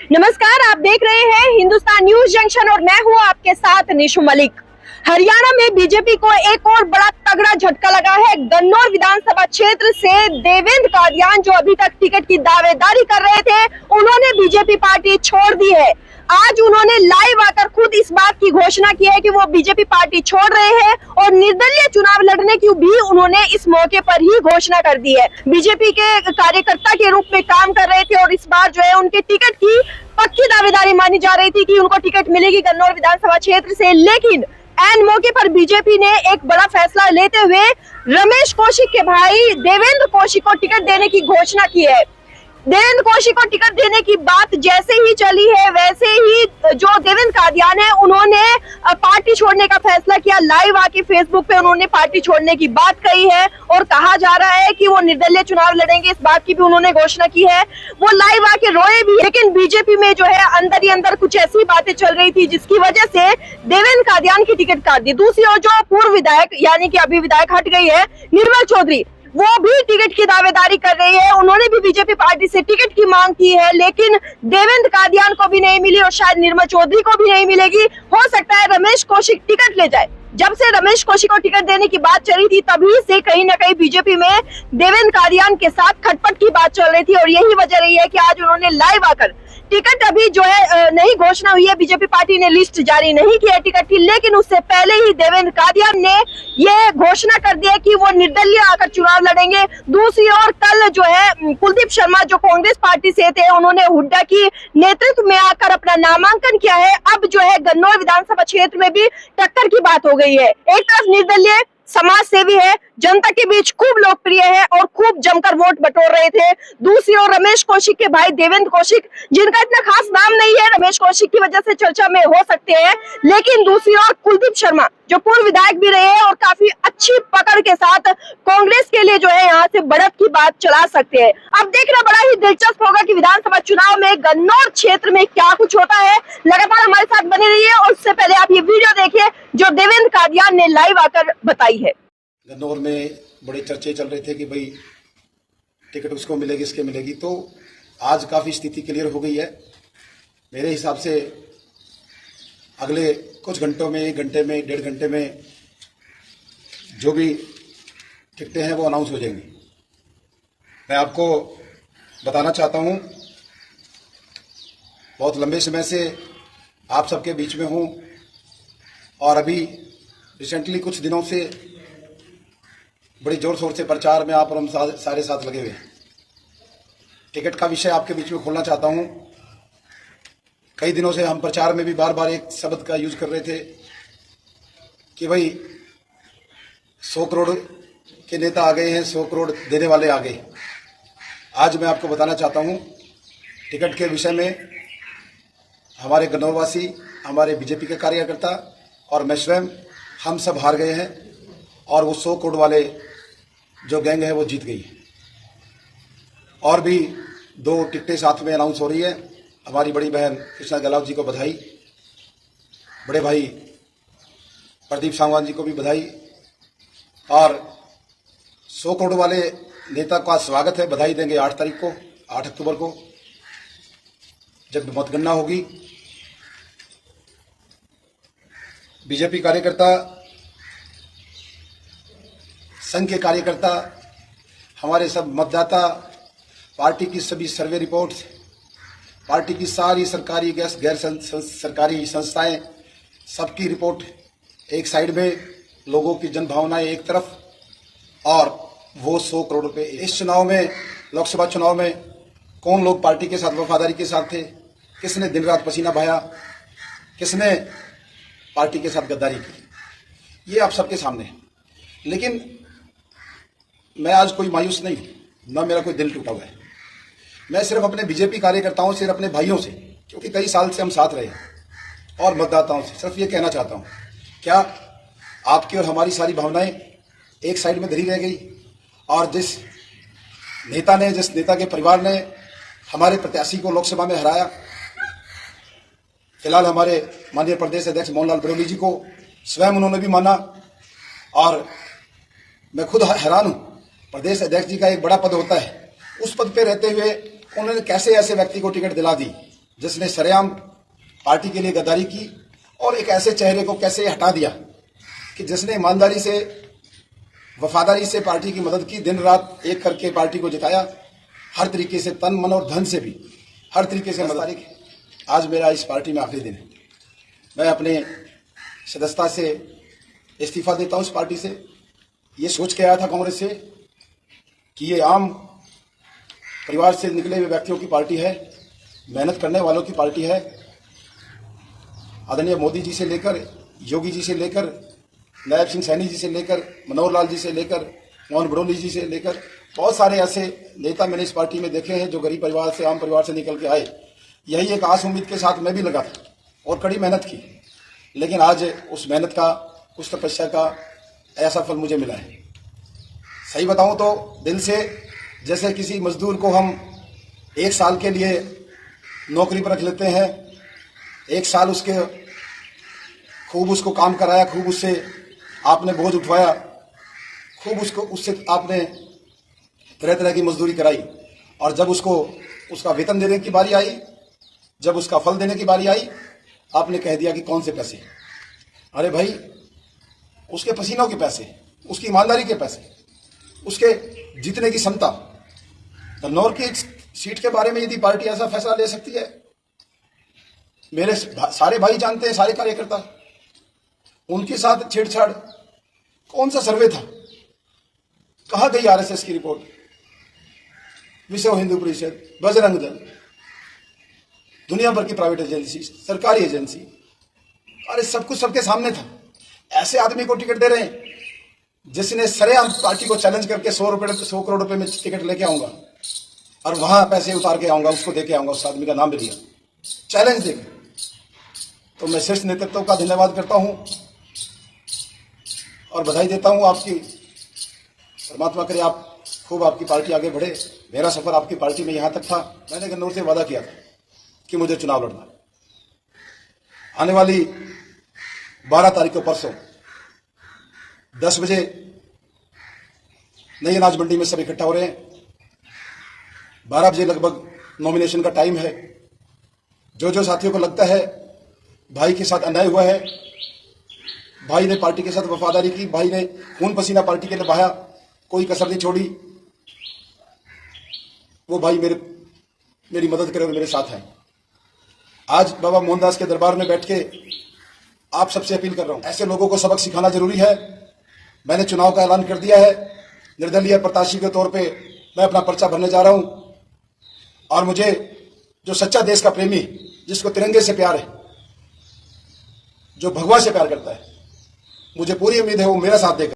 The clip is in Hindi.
नमस्कार, आप देख रहे हैं हिंदुस्तान न्यूज जंक्शन और मैं हूं आपके साथ निशु मलिक। हरियाणा में बीजेपी को एक और बड़ा तगड़ा झटका लगा है। गन्नौर विधानसभा क्षेत्र से देवेंद्र कादियान जो अभी तक टिकट की दावेदारी कर रहे थे, उन्होंने बीजेपी पार्टी छोड़ दी है। आज उन्होंने लाइव आकर खुद इस बात की घोषणा की है कि वो बीजेपी पार्टी छोड़ रहे हैं और निर्दलीय चुनाव लड़ने की भी उन्होंने इस मौके पर ही घोषणा कर दी है। बीजेपी के कार्यकर्ता के रूप में काम कर रहे थे और इस बार जो है उनके टिकट की पक्की दावेदारी मानी जा रही थी कि उनको टिकट मिलेगी गन्नौर विधानसभा क्षेत्र से। लेकिन ऐन मौके पर बीजेपी ने एक बड़ा फैसला लेते हुए रमेश कौशिक के भाई देवेंद्र कौशिक को टिकट देने की घोषणा की है। देवेंद्र कौशिक को टिकट देने की बात जैसे ही चली है, वैसे ही जो देवेंद्र कादियान है उन्होंने पार्टी छोड़ने का फैसला किया। लाइव आके फेसबुक पे उन्होंने पार्टी छोड़ने की बात कही है और कहा जा रहा है कि वो निर्दलीय चुनाव लड़ेंगे, इस बात की भी उन्होंने घोषणा की है। वो लाइव आके रोए भी, लेकिन बीजेपी में जो है अंदर ही अंदर कुछ ऐसी बातें चल रही थी जिसकी वजह से देवेंद्र कादियान की टिकट काट दी। दूसरी ओर जो पूर्व विधायक यानी कि अभी विधायक हट गई है निर्मल चौधरी, वो भी टिकट की दावेदारी कर रही है। उन्होंने भी बीजेपी पार्टी से टिकट की मांग की है, लेकिन देवेंद्र कादियान को भी नहीं मिली और शायद निर्मल चौधरी को भी नहीं मिलेगी। हो सकता है रमेश कौशिक टिकट ले जाए। जब से रमेश कौशिक को टिकट देने की बात चली थी, तभी से कहीं ना कहीं बीजेपी में देवेंद्र कादियान के साथ खटपट की बात चल रही थी और यही वजह रही है कि आज उन्होंने लाइव आकर टिकट अभी जो है नहीं घोषणा हुई है, बीजेपी पार्टी ने लिस्ट जारी नहीं की है टिकट की, लेकिन उससे पहले ही देवेंद्र कादियान ने ये घोषणा कर दी है कि वो निर्दलीय आकर चुनाव लड़ेंगे। दूसरी ओर कल जो है कुलदीप शर्मा जो कांग्रेस पार्टी से थे, उन्होंने हुड्डा की नेतृत्व में आकर अपना नामांकन किया है। अब जो है गन्नौर विधानसभा क्षेत्र में भी टक्कर की बात हो गई है। एक तरफ निर्दलीय समाज सेवी है, जनता के बीच खूब लोकप्रिय है और खूब जमकर वोट बटोर रहे थे। दूसरी ओर रमेश कौशिक के भाई देवेंद्र कौशिक, जिनका इतना खास नाम नहीं है, रमेश कौशिक की वजह से चर्चा में हो सकते हैं, लेकिन दूसरी ओर कुलदीप शर्मा जो पूर्व विधायक भी रहे हैं और काफी अच्छी पकड़ के साथ कांग्रेस के लिए जो है यहाँ से बढ़त की बात चला सकते हैं। अब देखना बड़ा ही दिलचस्प होगा कि विधानसभा चुनाव में गन्नौर क्षेत्र में क्या कुछ होता है। लगातार हमारे साथ बने रहिए और उससे पहले आप ये वीडियो देखिए जो देवेंद्र कादियान ने लाइव आकर बताई है। गन्नौर में बड़े चर्चे चल रहे थे कि भाई टिकट उसको मिलेगी, इसके मिलेगी, तो आज काफी स्थिति क्लियर हो गई है। मेरे हिसाब से अगले कुछ घंटों में, 1 घंटे में, 1.5 घंटे में जो भी टिकटें हैं वो अनाउंस हो जाएंगी। मैं आपको बताना चाहता हूं, बहुत लंबे समय से आप सबके बीच में हूं और अभी रिसेंटली कुछ दिनों से बड़ी जोर शोर से प्रचार में आप और हम सारे साथ लगे हुए हैं। टिकट का विषय आपके बीच में खोलना चाहता हूं। कई दिनों से हम प्रचार में भी बार बार एक शब्द का यूज कर रहे थे कि भाई 100 करोड़ के नेता आ गए हैं, 100 करोड़ देने वाले आ गए। आज मैं आपको बताना चाहता हूं टिकट के विषय में हमारे गन्नौरवासी, हमारे बीजेपी के कार्यकर्ता और मैं स्वयं, हम सब हार गए हैं और वो 100 करोड़ वाले जो गैंग है वो जीत गई है। और भी 2 टिकटें साथ में अनाउंस हो रही है। हमारी बड़ी बहन कृष्णा गहलोत जी को बधाई, बड़े भाई प्रदीप सांगवान जी को भी बधाई और 100 करोड़ वाले नेता का स्वागत है। बधाई देंगे 8 तारीख को, 8 अक्टूबर को जब मतगणना होगी। बीजेपी कार्यकर्ता, संघ के कार्यकर्ता, हमारे सब मतदाता, पार्टी की सभी सर्वे रिपोर्ट्स, पार्टी की सारी सरकारी गैर सरकारी संस्थाएं, सबकी रिपोर्ट एक साइड में, लोगों की जन भावनाएं एक तरफ और वो 100 करोड़ रुपए। इस चुनाव में, लोकसभा चुनाव में कौन लोग पार्टी के साथ वफादारी के साथ थे, किसने दिन रात पसीना बहाया, किसने पार्टी के साथ गद्दारी की, ये आप सबके सामने है। लेकिन मैं आज कोई मायूस नहीं, ना मेरा कोई दिल टूटा हुआ है। मैं सिर्फ अपने बीजेपी कार्यकर्ताओं से, अपने भाइयों से, क्योंकि कई साल से हम साथ रहे हैं, और मतदाताओं से सिर्फ ये कहना चाहता हूं, क्या आपकी और हमारी सारी भावनाएं एक साइड में धरी रह गई और जिस नेता के परिवार ने हमारे प्रत्याशी को लोकसभा में हराया, फिलहाल हमारे माननीय प्रदेश अध्यक्ष मोहनलाल ब्रोली जी को स्वयं उन्होंने भी माना और मैं खुद हैरान हूं। प्रदेश अध्यक्ष जी का एक बड़ा पद होता है, उस पद पे रहते हुए उन्होंने कैसे ऐसे व्यक्ति को टिकट दिला दी जिसने सरेआम पार्टी के लिए गद्दारी की और एक ऐसे चेहरे को कैसे हटा दिया कि जिसने ईमानदारी से, वफादारी से पार्टी की मदद की, दिन रात एक करके पार्टी को जिताया, हर तरीके से, तन मन और धन से भी हर तरीके से मदद की। आज मेरा इस पार्टी में आखिरी दिन है। मैं अपने सदस्यता से इस्तीफा देता हूं इस पार्टी से। ये सोच के आया था कांग्रेस से कि ये आम परिवार से निकले हुए व्यक्तियों की पार्टी है, मेहनत करने वालों की पार्टी है। आदरणीय मोदी जी से लेकर, योगी जी से लेकर, नायब सिंह सैनी जी से लेकर, मनोहर लाल जी से लेकर, मोहन बड़ोली जी से लेकर बहुत सारे ऐसे नेता मैंने इस पार्टी में देखे हैं जो गरीब परिवार से, आम परिवार से निकल के आए। यही एक आस उम्मीद के साथ मैं भी लगा था और कड़ी मेहनत की, लेकिन आज उस मेहनत का, उस तपस्या का ऐसा फल मुझे मिला है। सही बताऊं तो दिल से, जैसे किसी मजदूर को हम 1 साल के लिए नौकरी पर रख लेते हैं, 1 साल खूब उसको काम कराया, खूब उससे आपने बोझ उठवाया, खूब उससे आपने तरह तरह की मजदूरी कराई, और जब उसका वेतन देने की बारी आई, जब उसका फल देने की बारी आई, आपने कह दिया कि कौन से पैसे। अरे भाई, उसके पसीनों के पैसे, उसकी ईमानदारी के पैसे, उसके जीतने की क्षमता। तन्नौर की एक सीट के बारे में यदि पार्टी ऐसा फैसला ले सकती है, मेरे सारे भाई जानते हैं, सारे कार्यकर्ता, उनके साथ छेड़छाड़, कौन सा सर्वे था, कहां गई आरएसएस की रिपोर्ट, विश्व हिंदू परिषद, बजरंग दल, दुनिया भर की प्राइवेट एजेंसी, सरकारी एजेंसी, अरे सब कुछ सबके सामने था। ऐसे आदमी को टिकट दे रहे हैं जिसने सरेआम पार्टी को चैलेंज करके 100 करोड़ रुपए में टिकट लेके आऊंगा और वहां पैसे उतार के आऊंगा, उसको देके आऊंगा, उस आदमी का नाम भी लिया, चैलेंज देकर। तो मैं शीर्ष नेतृत्व का धन्यवाद करता हूं और बधाई देता हूं आपकी। परमात्मा करे आप खूब, आपकी पार्टी आगे बढ़े। मेरा सफर आपकी पार्टी में यहां तक था। मैंने गन्नौर से वादा किया था कि मुझे चुनाव लड़ना। आने वाली 12 तारीख को, परसों 10 बजे नई अनाज मंडी में सब इकट्ठा हो रहे हैं। 12 बजे लगभग नॉमिनेशन का टाइम है। जो साथियों को लगता है भाई के साथ अन्याय हुआ है, भाई ने पार्टी के साथ वफादारी की, भाई ने खून पसीना पार्टी के लिए बहाया, कोई कसर नहीं छोड़ी, वो भाई मेरी मदद करे और मेरे साथ है। आज बाबा मोहनदास के दरबार में बैठ के आप सबसे अपील कर रहा हूं, ऐसे लोगों को सबक सिखाना जरूरी है। मैंने चुनाव का ऐलान कर दिया है। निर्दलीय प्रत्याशी के तौर पे मैं अपना पर्चा भरने जा रहा हूं और मुझे, जो सच्चा देश का प्रेमी, जिसको तिरंगे से प्यार है, जो भगवा से प्यार करता है, मुझे पूरी उम्मीद है वो मेरा साथ देगा।